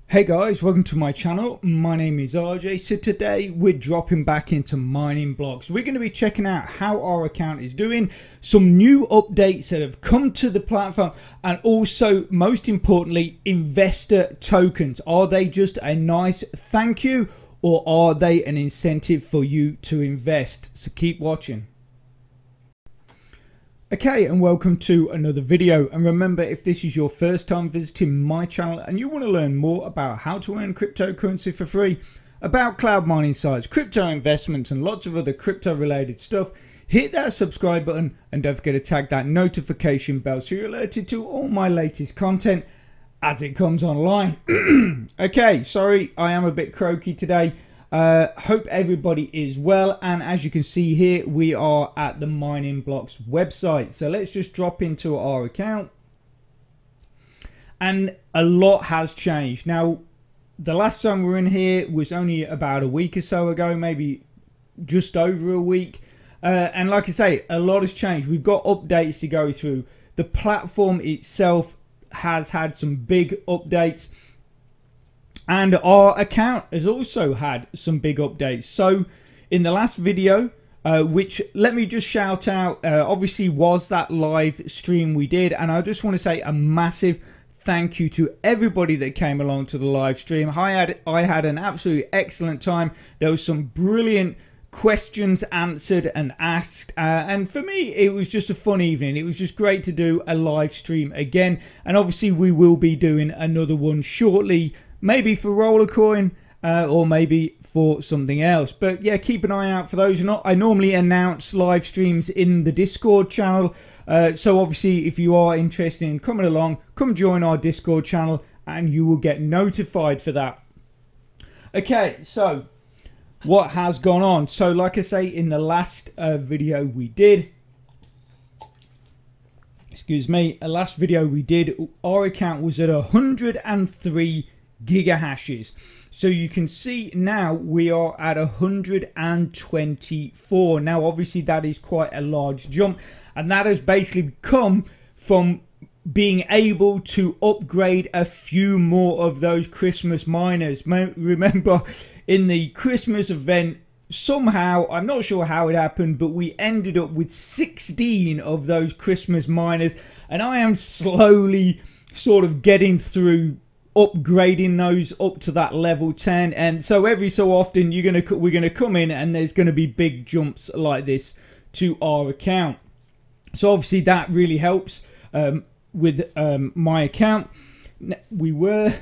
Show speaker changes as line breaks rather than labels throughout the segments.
Hey guys, welcome to my channel. My name is RJ. So today we're dropping back into mining blocks. We're going to be checking out how our account is doing, some new updates that have come to the platform, and also most importantly, investor tokens. Are they just a nice thank you, or are they an incentive for you to invest? So keep watching. Okay, and welcome to another video. And remember, if this is your first time visiting my channel and you want to learn more about how to earn cryptocurrency for free, about cloud mining sites, crypto investments, and lots of other crypto related stuff, hit that subscribe button and don't forget to tag that notification bell so you're alerted to all my latest content as it comes online. Okay, sorry, I am a bit croaky today. Hope everybody is well, and as you can see here, we are at the Mining Blocks website. So let's just drop into our account, and a lot has changed. Now, the last time we were in here was only about a week or so ago, maybe just over a week, and like I say, a lot has changed. We've got updates to go through. The platform itself has had some big updates, and our account has also had some big updates. So in the last video, which let me just shout out, obviously was that live stream we did. And I just want to say a massive thank you to everybody that came along to the live stream. I had an absolutely excellent time. There was some brilliant questions answered and asked, and for me it was just a fun evening. It was just great to do a live stream again, and obviously we will be doing another one shortly, maybe for Rollercoin, or maybe for something else. But yeah, keep an eye out for those. I normally announce live streams in the Discord channel, so obviously if you are interested in coming along, come join our Discord channel and you will get notified for that. Okay, so what has gone on? So like I say, in the last video we did, our account was at 103 gigahashes. So you can see now we are at 124. Now obviously that is quite a large jump, and that has basically come from being able to upgrade a few more of those Christmas miners. Remember, in the Christmas event, somehow, I'm not sure how it happened, but we ended up with 16 of those Christmas miners, and I am slowly sort of getting through upgrading those up to that level 10. And so every so often we're gonna come in and there's gonna be big jumps like this to our account. So obviously that really helps with my account. We were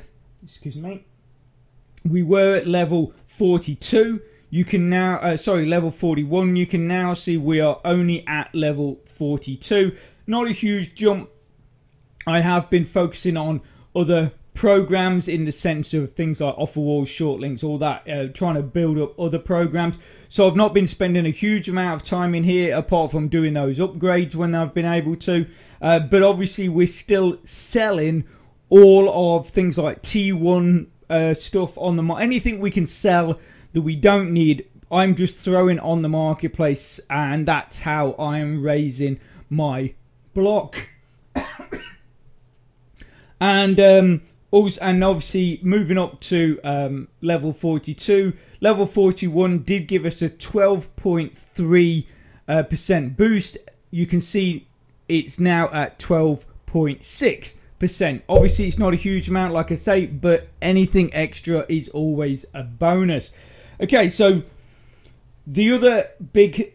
at level 42. You can now level 41. You can now see we are only at level 42. Not a huge jump. I have been focusing on other programs in the sense of things like offer walls, short links, all that, trying to build up other programs. So I've not been spending a huge amount of time in here apart from doing those upgrades when I've been able to, but obviously we're still selling all of things like T1 stuff on the anything we can sell that we don't need, I'm just throwing on the marketplace, and that's how I'm raising my block. And obviously moving up to level 42, level 41 did give us a 12.3% boost. You can see it's now at 12.6%. Obviously it's not a huge amount, like I say, but anything extra is always a bonus. Okay, so the other big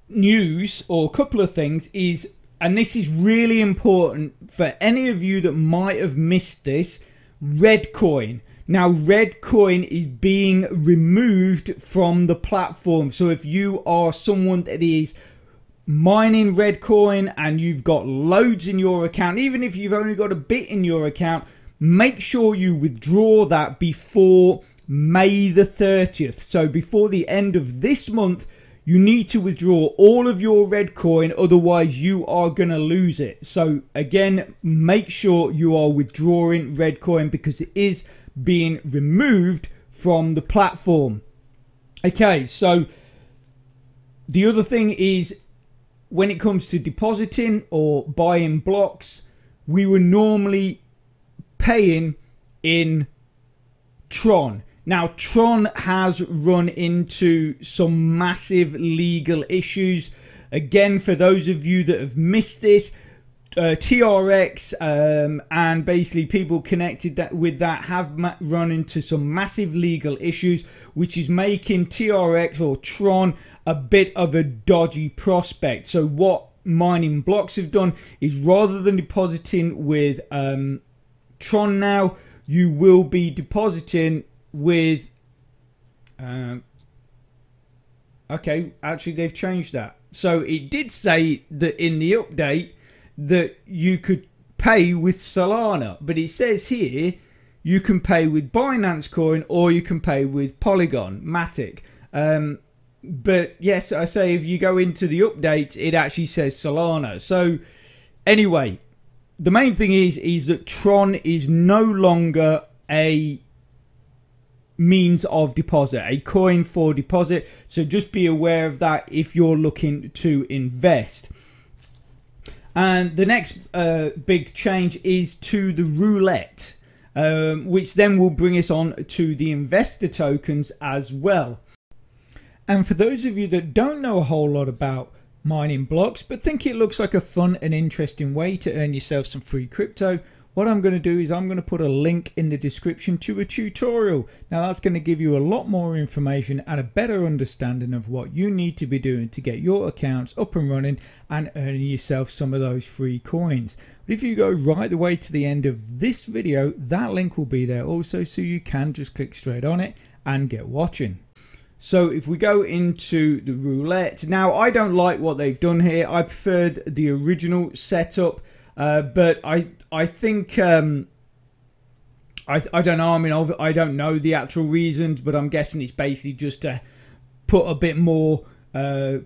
news, or a couple of things, is, and this is really important for any of you that might have missed this, Redcoin. Now Redcoin is being removed from the platform. So if you are someone that is mining Redcoin and you've got loads in your account, even if you've only got a bit in your account, make sure you withdraw that before May the 30th. So before the end of this month, you need to withdraw all of your Redcoin, otherwise you are going to lose it. So again, make sure you are withdrawing Redcoin because it is being removed from the platform. Okay, so the other thing is, when it comes to depositing or buying blocks, we were normally paying in Tron. Now, Tron has run into some massive legal issues. Again, for those of you that have missed this, TRX and basically people connected with that have run into some massive legal issues, which is making TRX or Tron a bit of a dodgy prospect. So what Mining Blocks have done is, rather than depositing with Tron now, you will be depositing with okay, actually they've changed that. So it did say that in the update that you could pay with Solana, but it says here you can pay with Binance Coin or you can pay with Polygon Matic. But yes, I say if you go into the update, it actually says Solana. So anyway, the main thing is that Tron is no longer a means of deposit, a coin for deposit. So just be aware of that if you're looking to invest. And the next big change is to the roulette, which then will bring us on to the investor tokens as well. And for those of you that don't know a whole lot about Mining Blocks but think it looks like a fun and interesting way to earn yourself some free crypto, what I'm going to do is I'm going to put a link in the description to a tutorial. Now that's going to give you a lot more information and a better understanding of what you need to be doing to get your accounts up and running and earning yourself some of those free coins. But if you go right the way to the end of this video, that link will be there also, so you can just click straight on it and get watching. So if we go into the roulette, now I don't like what they've done here. I preferred the original setup, but I think I don't know. I mean, I don't know the actual reasons, but I'm guessing it's basically just to put a bit more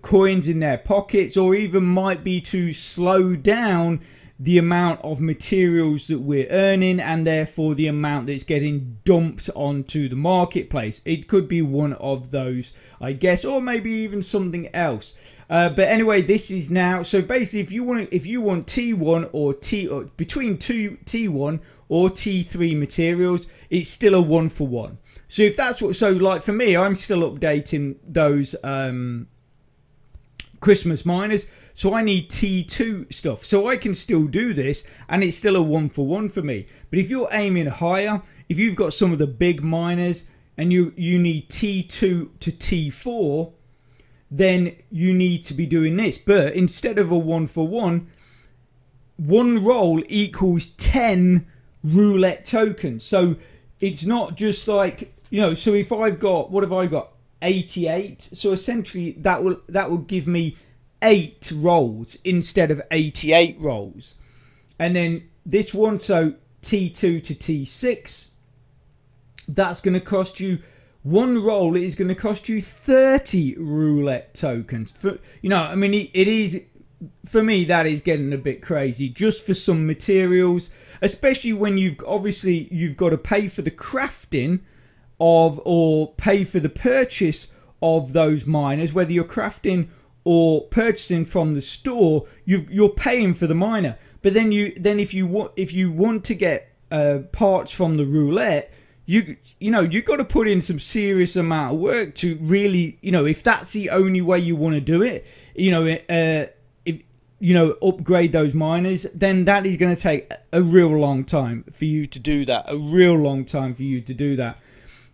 coins in their pockets, or even might be to slow down the amount of materials that we're earning and therefore the amount that's getting dumped onto the marketplace. It could be one of those, I guess, or maybe even something else. But anyway, this is now, so basically if you want T1 or between T1 or T3 materials, it's still a 1-for-1. So if that's what, so like for me, I'm still updating those Christmas miners, so I need T2 stuff, so I can still do this and it's still a 1-for-1 for me. But if you're aiming higher, if you've got some of the big miners and you need T2 to T4, then you need to be doing this. But instead of a 1-for-1, one roll equals 10 roulette tokens. So it's not just like, you know, so if I've got, what have I got? 88. So essentially that will give me 8 rolls instead of 88 rolls. And then this one, so T2 to T6, that's going to cost you, one roll is going to cost you 30 roulette tokens. For, you know, I mean, it is, for me, that is getting a bit crazy just for some materials, especially when you've got to pay for the crafting of, or pay for the purchase of those miners, whether you're crafting or purchasing from the store, you're paying for the miner. But then if you want to get parts from the roulette, you got to put in some serious amount of work to really, you know, if that's the only way you want to do it, you know, if you know, upgrade those miners, then that is going to take a real long time for you to do that.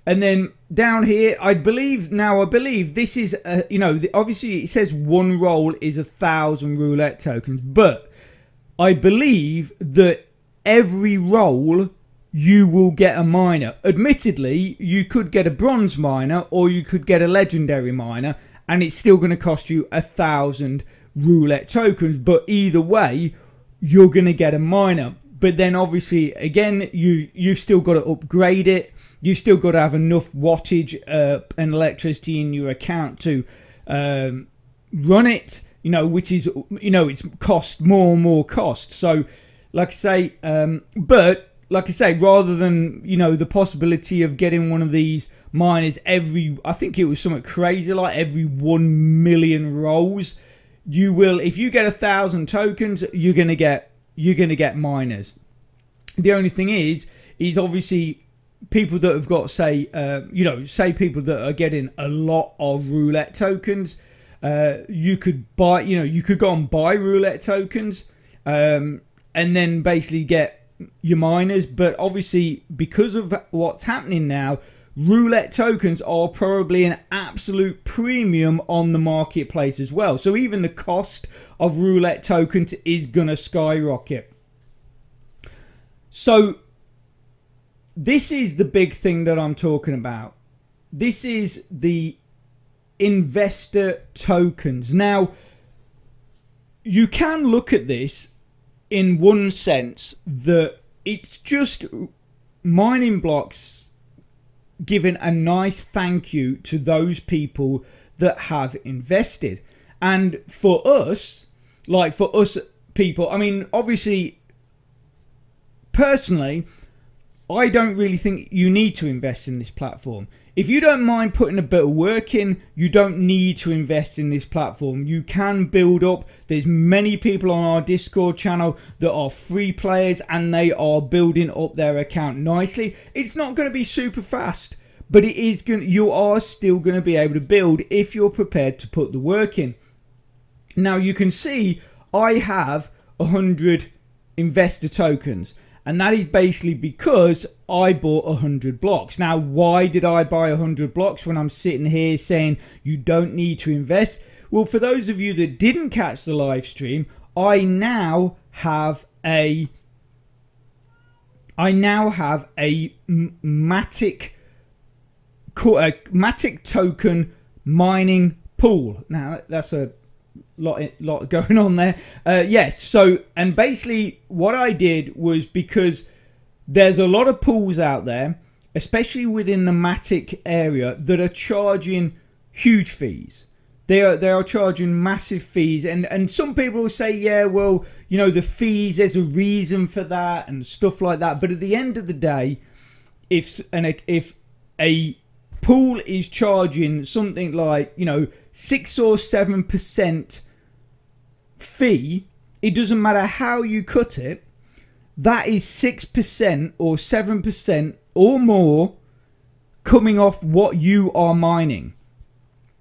And then down here, I believe this is, you know, obviously it says one roll is 1,000 roulette tokens, but I believe that every roll you will get a miner. Admittedly, you could get a bronze miner or you could get a legendary miner, and it's still going to cost you 1,000 roulette tokens, but either way, you're going to get a miner. But then obviously, again, you've still got to upgrade it. You've still got to have enough wattage and electricity in your account to run it, you know, which is, you know, it's cost more and more cost. So, like I say, but like I say, rather than, you know, the possibility of getting one of these miners every, I think it was something crazy, like every 1 million rolls, you will, if you get 1,000 tokens, you're gonna get miners. The only thing is obviously people that have got, say, say people that are getting a lot of roulette tokens, you could buy, you could go and buy roulette tokens, and then basically get your miners. But obviously, because of what's happening now, roulette tokens are probably an absolute premium on the marketplace as well. So even the cost of roulette tokens is going to skyrocket. So this is the big thing that I'm talking about. This is the investor tokens. Now, you can look at this in one sense that it's just mining blocks giving a nice thank you to those people that have invested. And for us, people, I mean, obviously, personally, I don't really think you need to invest in this platform. If you don't mind putting a bit of work in, you don't need to invest in this platform. You can build up. There's many people on our Discord channel that are free players and they are building up their account nicely. It's not going to be super fast, but it is going. You are still going to be able to build if you're prepared to put the work in. Now you can see I have 100 investor tokens. And that is basically because I bought 100 blocks. Now, why did I buy 100 blocks when I'm sitting here saying you don't need to invest? Well, for those of you that didn't catch the live stream, I now have a Matic token mining pool. Now, that's a lot going on there. Yes, so, and basically what I did was, because there's a lot of pools out there, especially within the Matic area, that are charging huge fees. They are charging massive fees, and some people will say, yeah, well, the fees, there's a reason for that and stuff like that. But at the end of the day, if a pool is charging something like 6 or 7% fee, it doesn't matter how you cut it, that is 6% or 7% or more coming off what you are mining.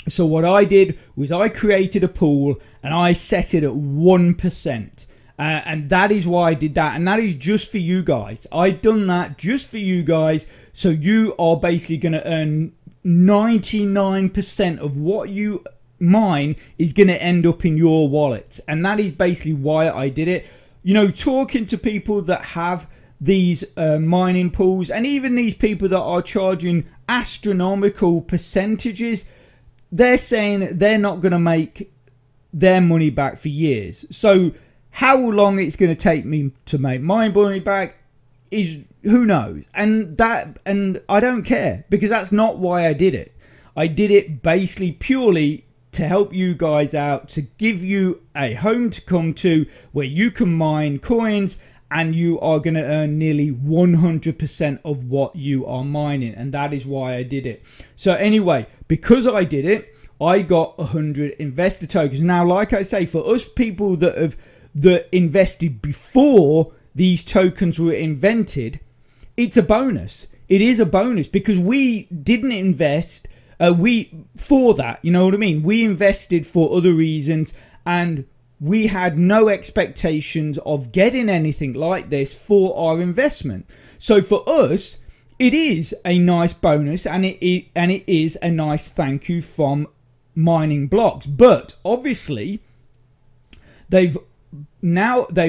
So what I did was I created a pool and I set it at 1%. And that is why I did that. And that is just for you guys. I've done that just for you guys. So you are basically going to earn 99% of what you mine is going to end up in your wallet. And that is basically why I did it. Talking to people that have these mining pools, and even these people that are charging astronomical percentages, they're saying they're not going to make their money back for years. So how long it's going to take me to make my money back is, who knows? And I don't care, because that's not why I did it. I did it basically purely to help you guys out, to give you a home to come to where you can mine coins and you are going to earn nearly 100% of what you are mining. And that is why I did it. So anyway, because I did it, I got 100 investor tokens. Now, like I say, for us people that invested before these tokens were invented, it's a bonus. It is a bonus, because we didn't invest for that, you know what I mean? We invested for other reasons, and we had no expectations of getting anything like this for our investment. So for us, it is a nice bonus, and it is a nice thank you from Mining Blocks. But obviously, they've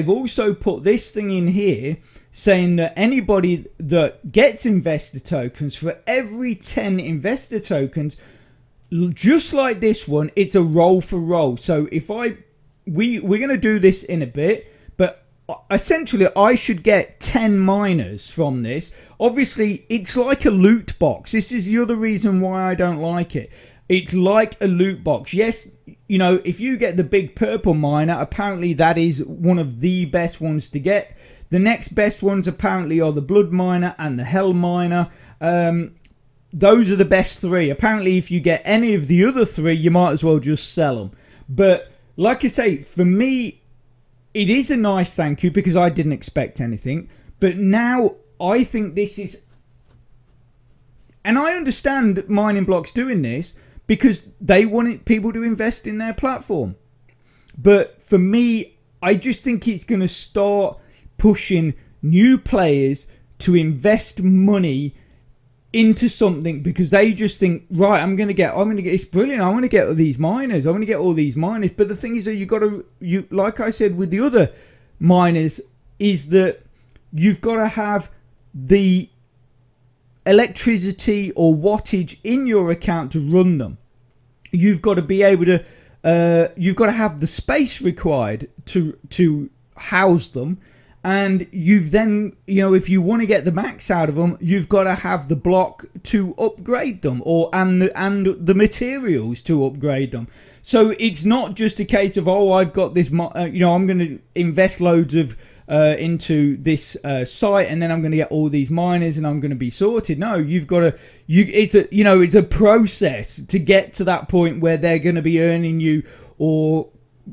also put this thing in here saying that anybody that gets investor tokens, for every 10 investor tokens, just like this one, it's a roll for roll. So if we're going to do this in a bit, but essentially I should get 10 miners from this. Obviously, it's like a loot box. This is the other reason why I don't like it. It's like a loot box. Yes, if you get the big purple miner, apparently that is one of the best ones to get. The next best ones apparently are the Blood Miner and the Hell Miner. Those are the best three. Apparently, if you get any of the other three, you might as well just sell them. But like I say, for me, it is a nice thank you, because I didn't expect anything. But now I think this is And I understand Mining Blocks doing this because they wanted people to invest in their platform. But for me, I just think it's going to start pushing new players to invest money into something because they just think, right, I'm gonna get it's brilliant, I want to get all these miners, but the thing is that you like I said with the other miners, is that you've got to have the electricity or wattage in your account to run them. You've got to be able to you've got to have the space required to house them. And you've then, if you want to get the max out of them, you've got to have the block to upgrade them, and the materials to upgrade them. So it's not just a case of, oh, I've got this, I'm going to invest loads of into this site, and then I'm going to get all these miners, and I'm going to be sorted. No, you've got to. It's a process to get to that point where they're going to be earning you or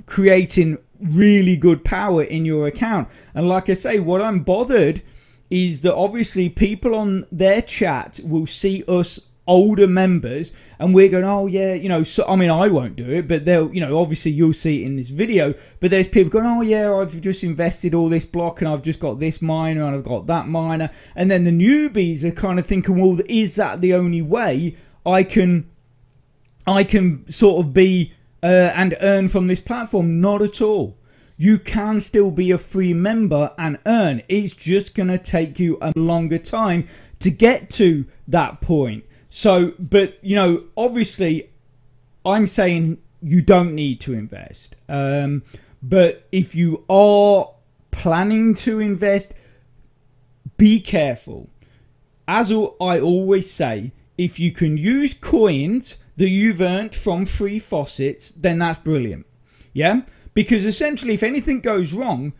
creating really good power in your account. And like I say, what I'm bothered is that obviously people on their chat will see us older members and we're going, oh yeah, so I mean, I won't do it, but they'll, obviously you'll see it in this video, but there's people going, oh yeah, I've just invested all this block and I've just got this miner and I've got that miner. And then the newbies are kind of thinking, well, is that the only way I can sort of be and earn from this platform? Not at all. You can still be a free member and earn. It's just going to take you a longer time to get to that point. So, but, obviously, I'm saying you don't need to invest. But if you are planning to invest, be careful. As I always say, if you can use coins that you've earned from free faucets, then that's brilliant. Yeah? Because essentially, if anything goes wrong,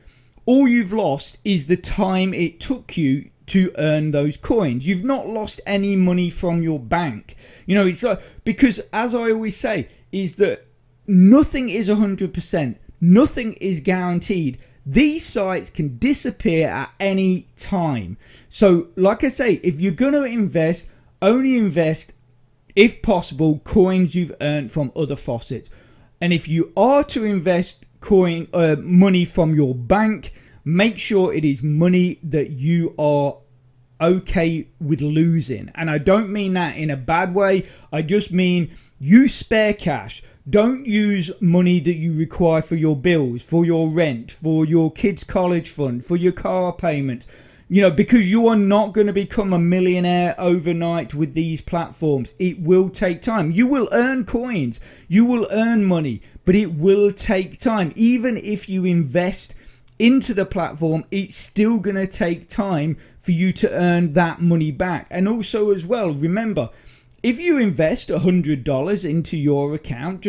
all you've lost is the time it took you to earn those coins. You've not lost any money from your bank. It's like, because as I always say, is that nothing is 100%. Nothing is guaranteed. These sites can disappear at any time. So, like I say, if you're going to invest, only invest, if possible, coins you've earned from other faucets. And if you are to invest money from your bank, make sure it is money that you are okay with losing. And I don't mean that in a bad way. I just mean use spare cash. Don't use money that you require for your bills, for your rent, for your kids' college fund, for your car payments. Because you are not going to become a millionaire overnight with these platforms. It will take time. You will earn coins. You will earn money, but it will take time. Even if you invest into the platform, it's still going to take time for you to earn that money back. And also as well, remember, if you invest $100 into your account,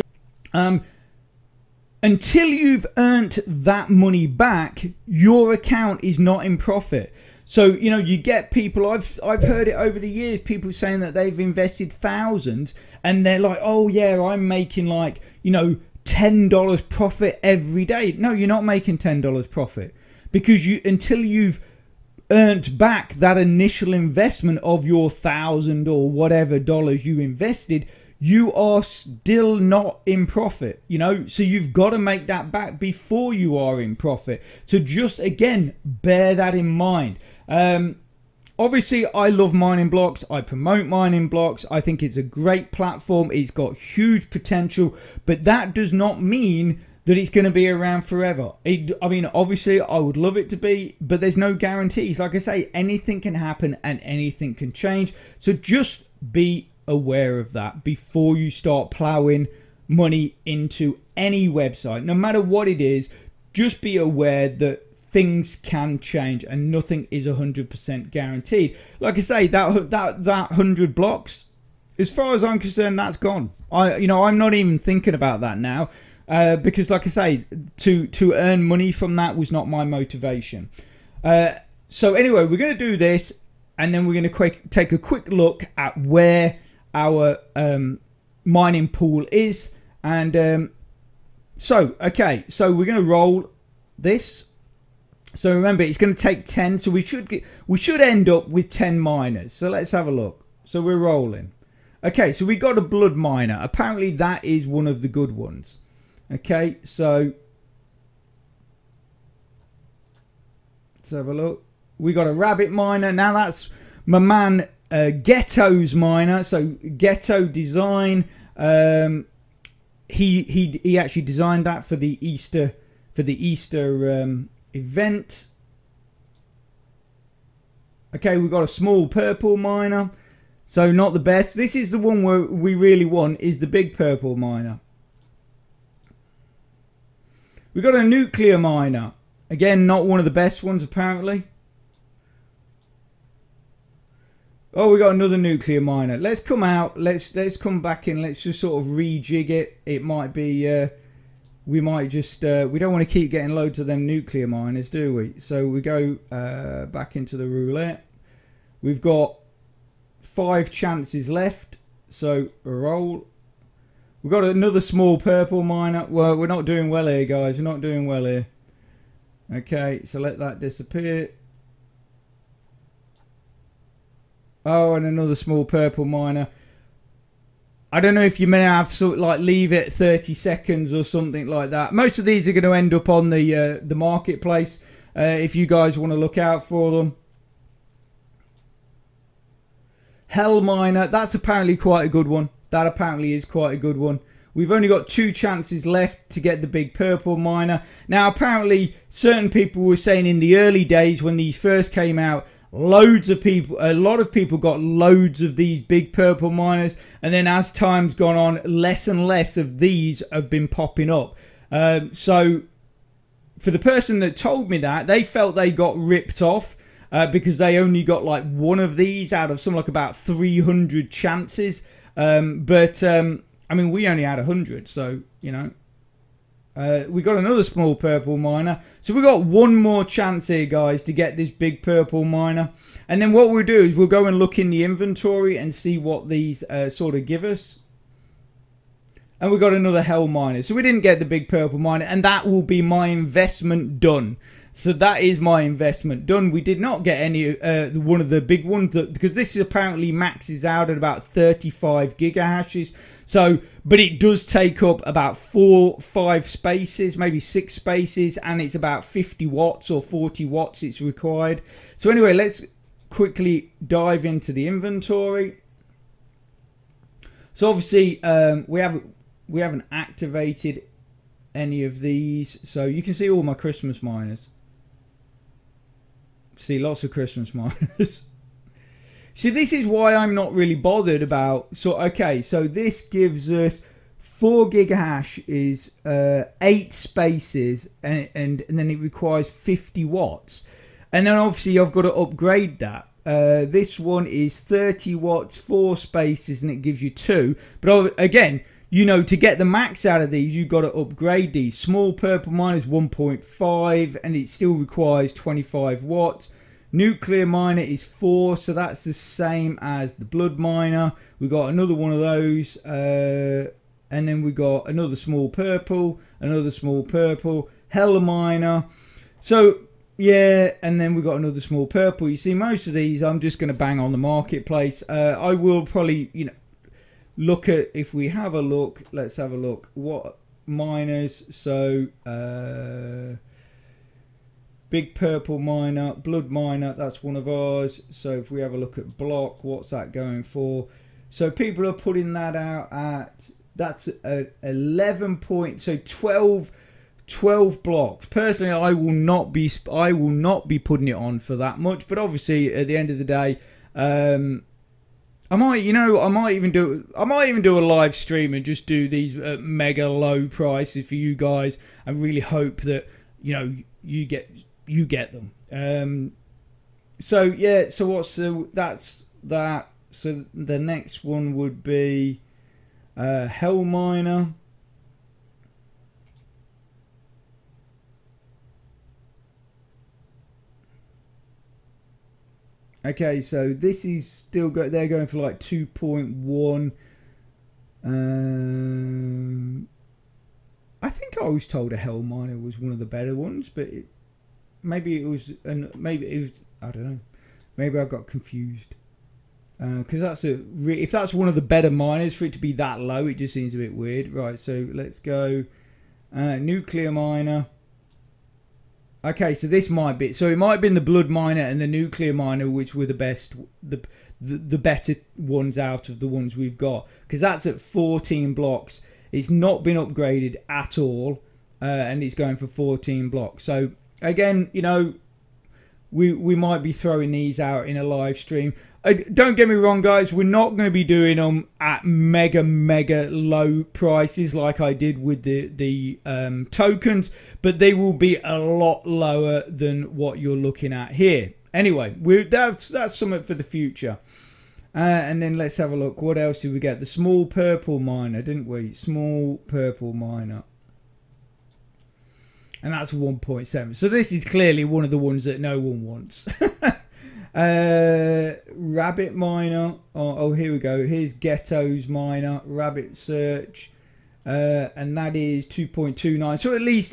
until you've earned that money back, your account is not in profit. So, you get people, I've heard it over the years, people saying that they've invested thousands and they're like, oh yeah, I'm making like, $10 profit every day. No, you're not making $10 profit, because until you've earned back that initial investment of your $1,000 or whatever dollars you invested, you are still not in profit, so you've got to make that back before you are in profit. So just again, bear that in mind. Obviously, I love Mining Blocks. I promote Mining Blocks. I think it's a great platform. It's got huge potential, but that does not mean that it's going to be around forever. I mean, obviously, I would love it to be, but there's no guarantees. Like I say, anything can happen and anything can change. So just be aware of that before you start plowing money into any website. No matter what it is, just be aware that things can change and nothing is 100% guaranteed. Like I say, that 100 blocks, as far as I'm concerned, that's gone. I'm not even thinking about that now, because like I say, to earn money from that was not my motivation. So anyway, we're going to do this, and then we're going to take a quick look at where our mining pool is. And so we're going to roll this. So remember, it's going to take 10, so we should end up with 10 miners. So let's have a look. So we're rolling. Okay, so we got a blood miner. Apparently that is one of the good ones. Okay, so let's have a look. We got a rabbit miner. Now that's my man Ghetto's miner. So Ghetto Design. He actually designed that for the Easter event. Okay, we've got a small purple miner. So not the best. This is the one where we really want, is the big purple miner. We've got a nuclear miner. Again, not one of the best ones apparently. Oh, we got another nuclear miner. Let's come out. Let's come back in. Let's just sort of rejig it. It might be we might just we don't want to keep getting loads of them nuclear miners, do we? So we go back into the roulette. We've got 5 chances left, so roll. We've got another small purple miner. Well, we're not doing well here, guys. We're not doing well here. Okay, so let that disappear. Oh, and another small purple miner. I don't know if you may have sort of like leave it 30 seconds or something like that. Most of these are going to end up on the marketplace if you guys want to look out for them. Hell miner, that's apparently quite a good one. That apparently is quite a good one. We've only got 2 chances left to get the big purple miner. Now, apparently, certain people were saying in the early days when these first came out, a lot of people got loads of these big purple miners, and then as time's gone on, less and less of these have been popping up. So, for the person that told me that, they felt they got ripped off. Because they only got like one of these out of something like about 300 chances. I mean, we only had 100, so, you know. We got another small purple miner. So we got one more chance here, guys, to get this big purple miner. And then what we'll do is we'll go and look in the inventory and see what these sort of give us. And we got another hell miner. So we didn't get the big purple miner, and that will be my investment done. So that is my investment done. We did not get any one of the big ones because this apparently maxes out at about 35 gigahashes. So, but it does take up about 4-5 spaces, maybe 6 spaces, and it's about 50 watts or 40 watts it's required. So anyway, let's quickly dive into the inventory. So obviously we haven't activated any of these. So you can see all my Christmas miners. See lots of Christmas miners. See, this is why I'm not really bothered about. So okay, so this gives us 4 gigahash is 8 spaces, and then it requires 50 watts, and then obviously I've got to upgrade that. This one is 30 watts, 4 spaces, and it gives you 2. But again, you know, to get the max out of these, you've got to upgrade these. Small purple miner is 1.5, and it still requires 25 watts. Nuclear miner is 4, so that's the same as the blood miner. We got another one of those, and then we got another small purple, hell miner. So yeah, and then we got another small purple. You see, most of these I'm just going to bang on the marketplace. I will probably, you know, look at, if we have a look, let's have a look what miners. So big purple miner, blood miner, that's one of ours. So if we have a look at block, what's that going for? So people are putting that out at, that's 11 point, so 12 blocks. Personally, I will not be putting it on for that much, but obviously at the end of the day, I might even do a live stream and just do these mega low prices for you guys, and really hope that, you know, you get them. So yeah, so that's that. So the next one would be hell miner. Okay, so this is still they're going for like 2.1. I think I was told a hell miner was one of the better ones, but maybe it was I don't know. Maybe I got confused. because if that's one of the better miners, for it to be that low, it just seems a bit weird. Right, so let's go nuclear miner. Okay, so this might be, so it might have been the blood miner and the nuclear miner which were the best, the better ones out of the ones we've got, because that's at 14 blocks. It's not been upgraded at all, and it's going for 14 blocks. So again, you know, we might be throwing these out in a live stream. Don't get me wrong, guys, we're not going to be doing them at mega low prices like I did with the tokens, but they will be a lot lower than what you're looking at here. Anyway, that's something for the future. And then let's have a look. What else did we get? The small purple miner, didn't we? Small purple miner. And that's 1.7. So this is clearly one of the ones that no one wants. Rabbit miner. Oh, here we go. Here's Ghettos miner. Rabbit search. And that is 2.29. So at least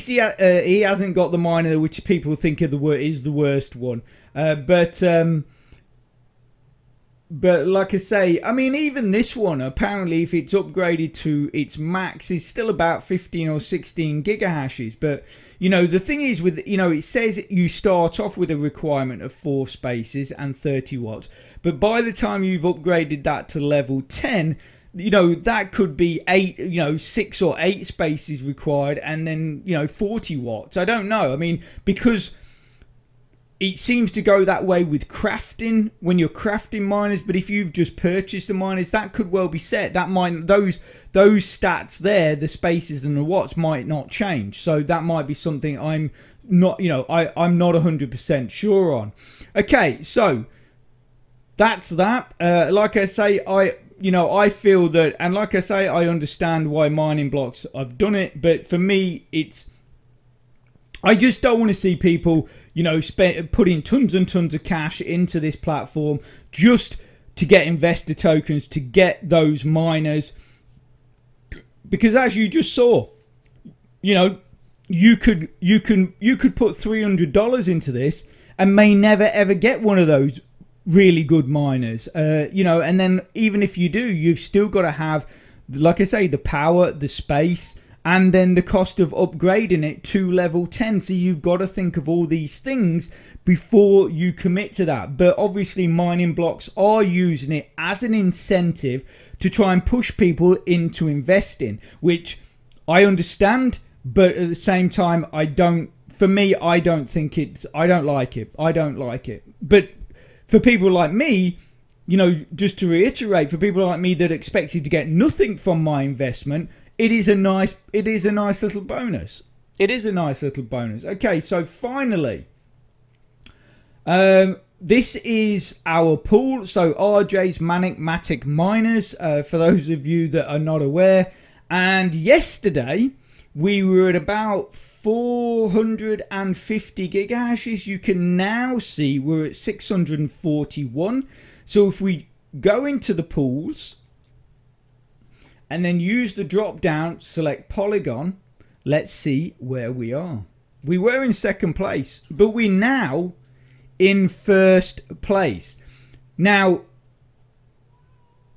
he hasn't got the miner which people think is the worst one. But like I say, I mean, even this one, apparently, if it's upgraded to its max, is still about 15 or 16 gigahashes. But, you know, the thing is with, you know, it says you start off with a requirement of 4 spaces and 30 watts. But by the time you've upgraded that to level 10, you know, that could be 6 or 8 spaces required and then, you know, 40 watts. I don't know. I mean, because it seems to go that way with crafting when you're crafting miners, but if you've just purchased the miners, that could well be set. That might those stats there, the spaces and the watts, might not change. So that might be something I'm not, you know, I'm not 100% sure on. Okay, so that's that. Like I say, I feel that, and like I say, I understand why mining blocks I've done it, but for me, I just don't want to see people, you know, putting tons and tons of cash into this platform just to get investor tokens, to get those miners. Because as you just saw, you know, you could put $300 into this and may never ever get one of those really good miners. You know, and then even if you do, you've still got to have, like I say, the power, the space, and then the cost of upgrading it to level 10. So you've got to think of all these things before you commit to that. But obviously mining blocks are using it as an incentive to try and push people into investing, which I understand, but at the same time, I don't think I don't like it. But for people like me, you know, just to reiterate, for people like me that expected to get nothing from my investment, it is a nice little bonus. It is a nice little bonus. Okay, so finally, this is our pool. So RJ's Manic Matic Miners, for those of you that are not aware. And yesterday, we were at about 450 gigahashes. You can now see we're at 641. So if we go into the pools and then use the drop down, select Polygon, let's see where we are. We were in second place, but we're now in first place. Now,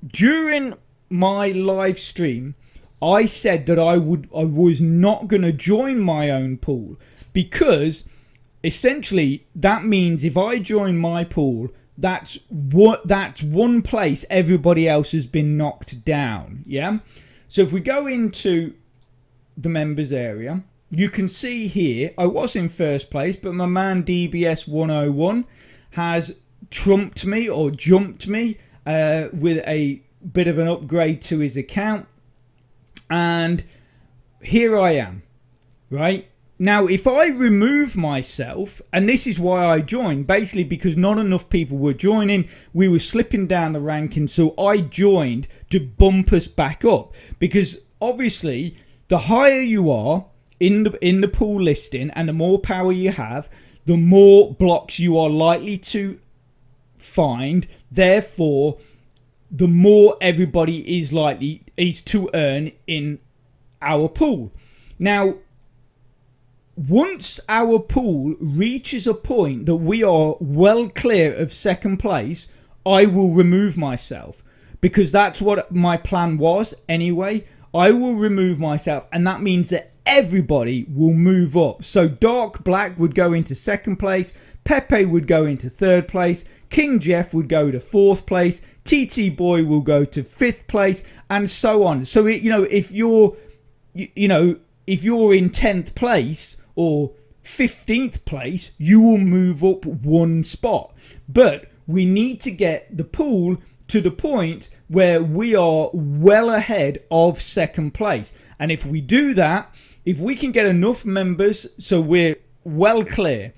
during my live stream, I said that I was not going to join my own pool, because essentially that means if I join my pool, that's one place everybody else has been knocked down. Yeah. So if we go into the members area, you can see here I was in first place, but my man DBS 101 has trumped me or jumped me with a bit of an upgrade to his account. And here I am, right? Now, if I remove myself, and this is why I joined, basically because not enough people were joining, we were slipping down the rankings, so I joined to bump us back up. Because obviously, the higher you are in the pool listing and the more power you have, the more blocks you are likely to find. Therefore, the more everybody is likely to earn in our pool. Now, once our pool reaches a point that we are well clear of second place, I will remove myself, because that's what my plan was anyway. I will remove myself, and that means that everybody will move up. So Dark Black would go into second place, Pepe would go into third place, King Jeff would go to fourth place, TT Boy will go to fifth place, and so on. So if you're if you're in 10th place or 15th place, you will move up one spot. But we need to get the pool to the point where we are well ahead of second place. And if we do that, if we can get enough members so we're well clear,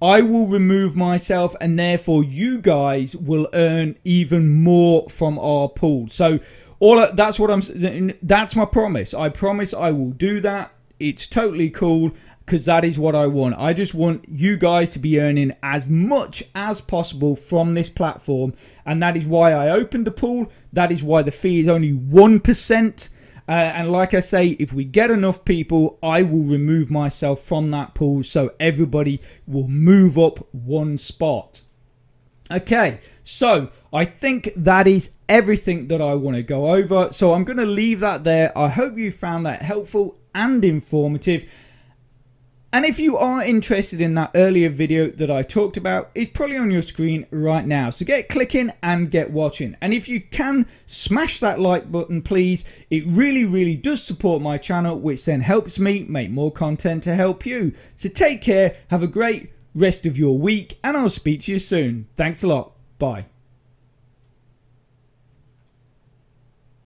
I will remove myself, and therefore you guys will earn even more from our pool. So that's my promise. I promise I will do that. It's totally cool, because that is what I want. I just want you guys to be earning as much as possible from this platform, and that is why I opened the pool. That is why the fee is only 1%. And like I say, if we get enough people, I will remove myself from that pool, so everybody will move up one spot. Okay, so I think that is everything that I want to go over. So I'm going to leave that there. I hope you found that helpful and informative. And if you are interested in that earlier video that I talked about, it's probably on your screen right now. So get clicking and get watching. And if you can, smash that like button, please. It really, really does support my channel, which then helps me make more content to help you. So take care, have a great rest of your week, and I'll speak to you soon. Thanks a lot. Bye.